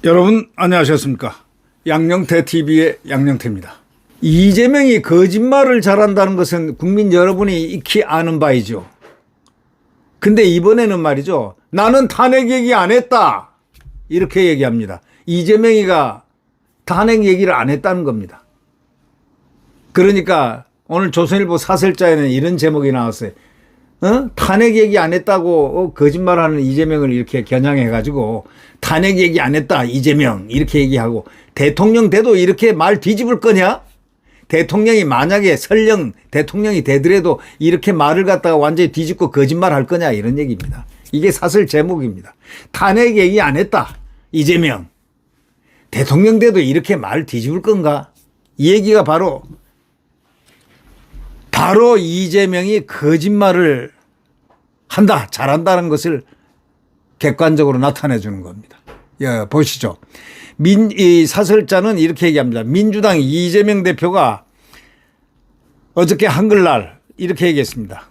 여러분 안녕하셨습니까? 양영태 TV의 양영태입니다. 이재명이 거짓말을 잘한다는 것은 국민 여러분이 익히 아는 바이죠. 근데 이번에는 말이죠, 나는 탄핵 얘기 안 했다 이렇게 얘기합니다. 이재명이가 탄핵 얘기를 안 했다는 겁니다. 그러니까 오늘 조선일보 사설자에는 이런 제목이 나왔어요. 탄핵 얘기 안 했다고 거짓말하는 이재명을 이렇게 겨냥해가지고 탄핵 얘기 안 했다 이재명 이렇게 얘기하고, 대통령 돼도 이렇게 말 뒤집을 거냐? 대통령이 만약에 설령 대통령이 되더라도 이렇게 말을 갖다가 완전히 뒤집고 거짓말 할 거냐, 이런 얘기입니다. 이게 사설 제목입니다. 탄핵 얘기 안 했다 이재명, 대통령 돼도 이렇게 말 뒤집을 건가? 이 얘기가 바로 이재명이 거짓말을 한다, 잘한다는 것을 객관적으로 나타내 주는 겁니다. 보시죠. 이 사설자는 이렇게 얘기합니다. 민주당 이재명 대표가 어저께 한글날 이렇게 얘기했습니다.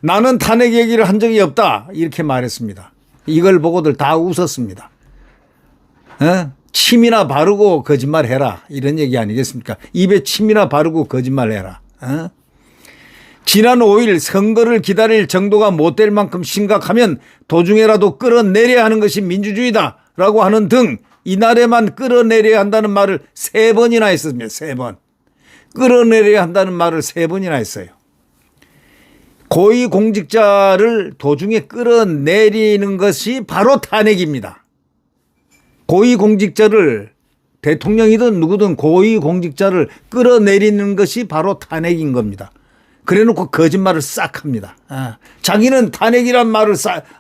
나는 탄핵 얘기를 한 적이 없다 이렇게 말했습니다. 이걸 보고들 다 웃었습니다. 침이나 바르고 거짓말해라 이런 얘기 아니겠습니까? 입에 침이나 바르고 거짓말해라. 지난 5일 선거를 기다릴 정도가 못 될 만큼 심각하면 도중에라도 끌어내려야 하는 것이 민주주의다 라고 하는 등 이날에만 끌어내려야 한다는 말을 3번이나 했습니다. 3번. 끌어내려야 한다는 말을 3번이나 했어요. 고위공직자를 도중에 끌어내리는 것이 바로 탄핵입니다. 고위공직자를, 대통령이든 누구든 고위공직자를 끌어내리는 것이 바로 탄핵인 겁니다. 그래 놓고 거짓말을 싹 합니다. 자기는 탄핵이란 말을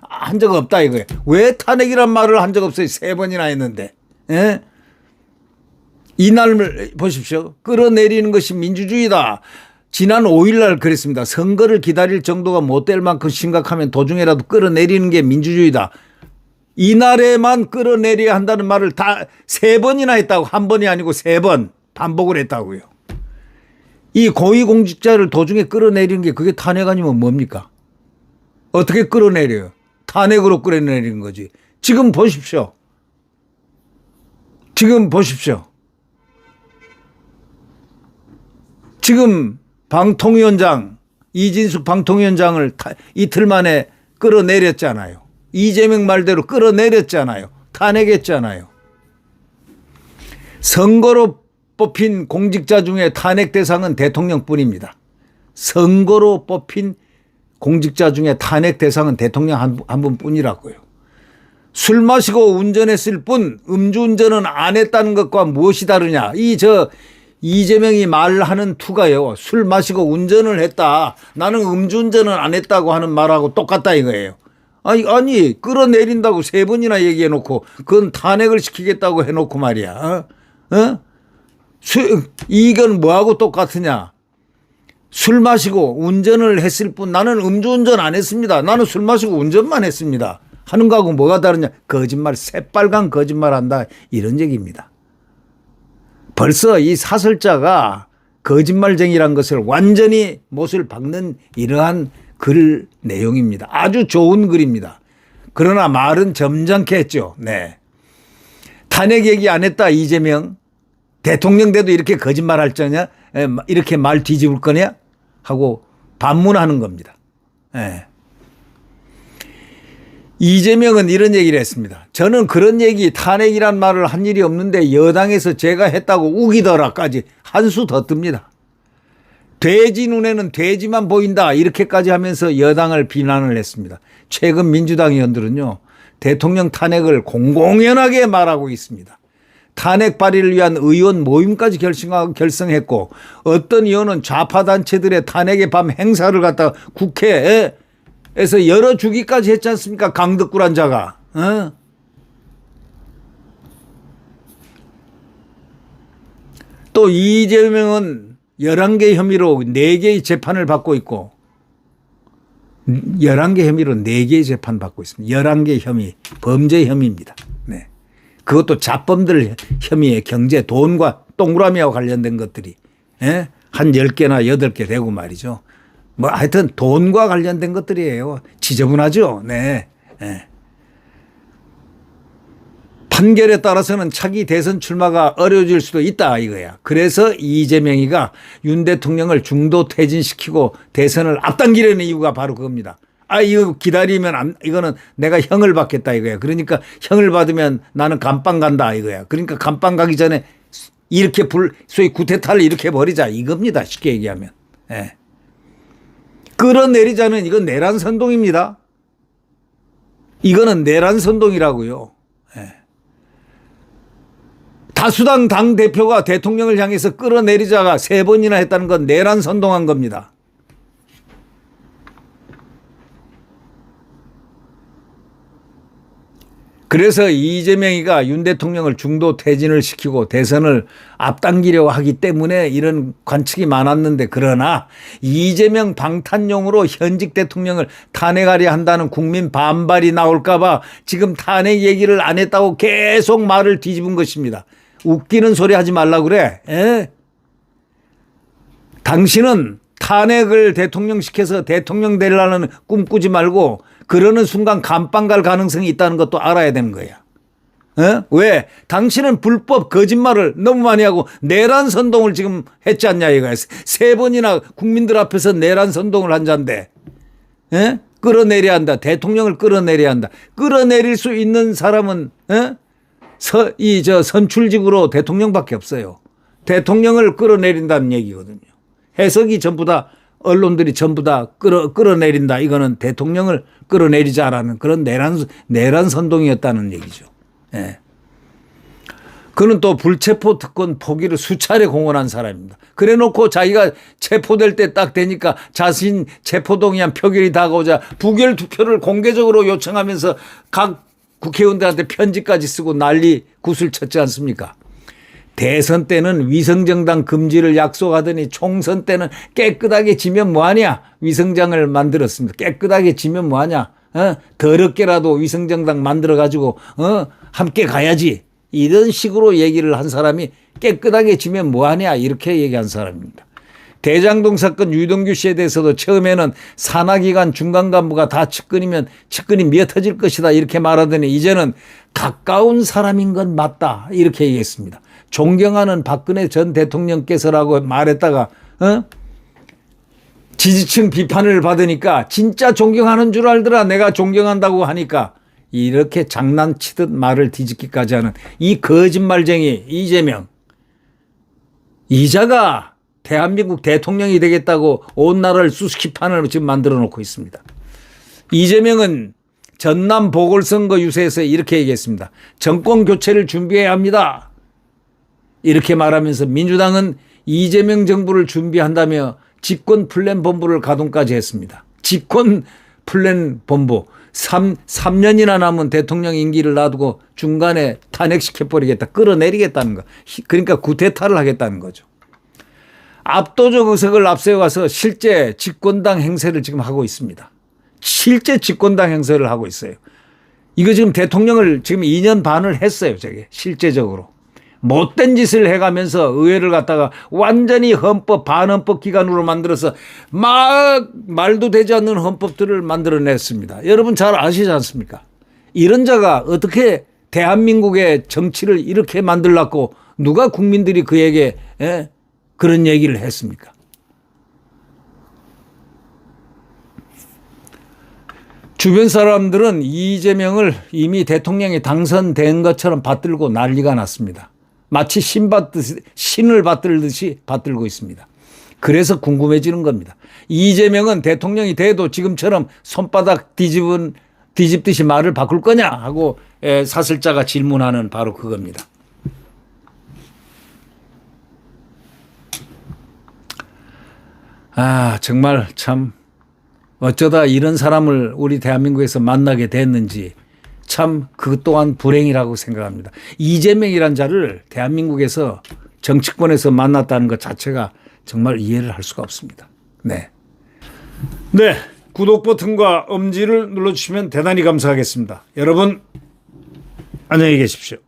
한 적 없다 이거예요. 왜 탄핵이란 말을 한 적 없어요? 3번이나 했는데. 이날 보십시오. 끌어내리는 것이 민주주의다. 지난 5일 날 그랬습니다. 선거를 기다릴 정도가 못 될 만큼 심각하면 도중에라도 끌어내리는 게 민주주의다. 이날에만 끌어내려야 한다는 말을 다 3번이나 했다고. 한 번이 아니고 3번 반복을 했다고요. 이 고위공직자를 도중에 끌어내리는 게 그게 탄핵 아니면 뭡니까? 어떻게 끌어내려요? 탄핵으로 끌어내리는 거지. 지금 보십시오. 지금 방통위원장, 이진숙 방통위원장을 이틀 만에 끌어내렸잖아요. 이재명 말대로 끌어내렸잖아요. 탄핵했잖아요. 선거로 뽑힌 공직자 중에 탄핵 대상은 대통령뿐입니다. 선거로 뽑힌 공직자 중에 탄핵 대상은 대통령 한 분뿐이라고요. 술 마시고 운전했을 뿐 음주운전은 안 했다는 것과 무엇이 다르냐. 이재명이 말하는 투가요. 술 마시고 운전을 했다. 나는 음주운전은 안 했다고 하는 말하고 똑같다 이거예요. 아니 끌어내린다고 3번이나 얘기해 놓고 그건 탄핵을 시키겠다고 해놓고 말이야. 이건 뭐하고 똑같으냐. 술 마시고 운전을 했을 뿐 나는 음주운전 안 했습니다. 나는 술 마시고 운전만 했습니다 하는 거하고 뭐가 다르냐. 거짓말, 새빨간 거짓말 한다 이런 얘기입니다. 벌써 이 사설자가 거짓말쟁이란 것을 완전히 못을 박는 이러한 글 내용입니다. 아주 좋은 글입니다. 그러나 말은 점잖게 했죠. 네. 탄핵 얘기 안 했다 이재명. 대통령 돼도 이렇게 거짓말 할 거냐? 이렇게 말 뒤집을 거냐? 하고 반문하는 겁니다. 이재명은 이런 얘기를 했습니다. 저는 그런 얘기, 탄핵이란 말을 한 일이 없는데 여당에서 제가 했다고 우기더라까지 한 수 더 뜹니다. 돼지 눈에는 돼지만 보인다 이렇게까지 하면서 여당을 비난을 했습니다. 최근 민주당 의원들은요, 대통령 탄핵을 공공연하게 말하고 있습니다. 탄핵 발의를 위한 의원 모임까지 결성했고, 어떤 의원은 좌파 단체들의 탄핵의 밤 행사를 갖다가 국회에서 열어주기까지 했지 않습니까? 강덕구란 자가. 또 이재명은 11개 혐의로 4개의 재판을 받고 있고, 11개 혐의로 4개의 재판 받고 있습니다. 11개 혐의, 범죄 혐의입니다. 네. 그것도 자범들 혐의의 경제, 돈과 동그라미와 관련된 것들이 한 10개나 8개 되고 말이죠. 뭐 하여튼 돈과 관련된 것들이에요. 지저분하죠. 네. 네. 판결에 따라서는 차기 대선 출마가 어려워질 수도 있다 이거야. 그래서 이재명이가 윤 대통령을 중도 퇴진시키고 대선을 앞당기려는 이유가 바로 그겁니다. 아, 이거 기다리면 이거는 내가 형을 받겠다 이거야. 그러니까 형을 받으면 나는 감방 간다 이거야. 그러니까 감방 가기 전에 이렇게 소위 구태타를 이렇게 버리자 이겁니다. 쉽게 얘기하면. 예. 끌어내리자는 이건 내란 선동입니다. 이거는 내란 선동이라고요. 예. 다수당 당대표가 대통령을 향해서 끌어내리자가 3번이나 했다는 건 내란 선동한 겁니다. 그래서 이재명이가 윤 대통령을 중도 퇴진을 시키고 대선을 앞당기려고 하기 때문에 이런 관측이 많았는데, 그러나 이재명 방탄용으로 현직 대통령을 탄핵하려 한다는 국민 반발이 나올까 봐 지금 탄핵 얘기를 안 했다고 계속 말을 뒤집은 것입니다. 웃기는 소리 하지 말라고 그래. 에? 당신은 탄핵을 대통령 시켜서 대통령 되려는 꿈꾸지 말고 그러는 순간 감방 갈 가능성이 있다는 것도 알아야 되는 거야. 왜? 당신은 불법 거짓말을 너무 많이 하고 내란 선동을 지금 했지 않냐 이거야. 3번이나 국민들 앞에서 내란 선동을 한 자인데, 끌어내려야 한다. 대통령을 끌어내려야 한다. 끌어내릴 수 있는 사람은 선출직으로 대통령밖에 없어요. 대통령을 끌어내린다는 얘기거든요. 해석이 전부 다 언론들이 전부 다 끌어내린다. 이거는 대통령을 끌어내리자라는 그런 내란 선동이었다는 얘기죠. 예. 그는 또 불체포 특권 포기를 수차례 공언한 사람입니다. 그래 놓고 자기가 체포될 때 딱 되니까 자신 체포동의안 표결이 다가오자 부결 투표를 공개적으로 요청하면서 각 국회의원들한테 편지까지 쓰고 난리 구슬 쳤지 않습니까? 대선 때는 위성정당 금지를 약속하더니 총선 때는 깨끗하게 지면 뭐하냐. 위성장을 만들었습니다. 깨끗하게 지면 뭐하냐. 더럽게라도 위성정당 만들어가지고 함께 가야지. 이런 식으로 얘기를 한 사람이 깨끗하게 지면 뭐하냐 이렇게 얘기한 사람입니다. 대장동 사건 유동규 씨에 대해서도 처음에는 산하기관 중간 간부가 다 측근이 미어터질 것이다 이렇게 말하더니 이제는 가까운 사람인 건 맞다 이렇게 얘기했습니다. 존경하는 박근혜 전 대통령께서라고 말했다가 지지층 비판을 받으니까 진짜 존경하는 줄 알더라. 내가 존경한다고 하니까 이렇게 장난치듯 말을 뒤집기까지 하는 이 거짓말쟁이 이재명. 이자가 대한민국 대통령이 되겠다고 온 나라를 수수키판으로 지금 만들어 놓고 있습니다. 이재명은 전남 보궐선거 유세에서 이렇게 얘기했습니다. 정권 교체를 준비해야 합니다. 이렇게 말하면서 민주당은 이재명 정부를 준비한다며 집권 플랜 본부를 가동까지 했습니다. 집권 플랜 본부 3년이나 남은 대통령 임기를 놔두고 중간에 탄핵시켜버리겠다. 끌어내리겠다는 거. 그러니까 구태타를 하겠다는 거죠. 압도적 의석을 앞세워가서 실제 집권당 행세를 지금 하고 있습니다. 실제 집권당 행세를 하고 있어요. 이거 지금 대통령을 지금 2년 반을 했어요. 저게 실제적으로. 못된 짓을 해가면서 의회를 갖다가 완전히 반헌법 기관으로 만들어서 말도 되지 않는 헌법들을 만들어냈습니다. 여러분 잘 아시지 않습니까? 이런 자가 어떻게 대한민국의 정치를 이렇게 만들려고 누가 국민들이 그에게 그런 얘기를 했습니까? 주변 사람들은 이재명을 이미 대통령이 당선된 것처럼 받들고 난리가 났습니다. 마치 신을 받들듯이 받들고 있습니다. 그래서 궁금해지는 겁니다. 이재명은 대통령이 돼도 지금처럼 손바닥 뒤집듯이 말을 바꿀 거냐 하고 사설자가 질문하는 바로 그겁니다. 정말 참 어쩌다 이런 사람을 우리 대한민국에서 만나게 됐는지 참 그것 또한 불행이라고 생각합니다. 이재명이란 자를 대한민국에서 정치권에서 만났다는 것 자체가 정말 이해를 할 수가 없습니다. 네. 구독 버튼과 엄지를 눌러주시면 대단히 감사하겠습니다. 여러분 안녕히 계십시오.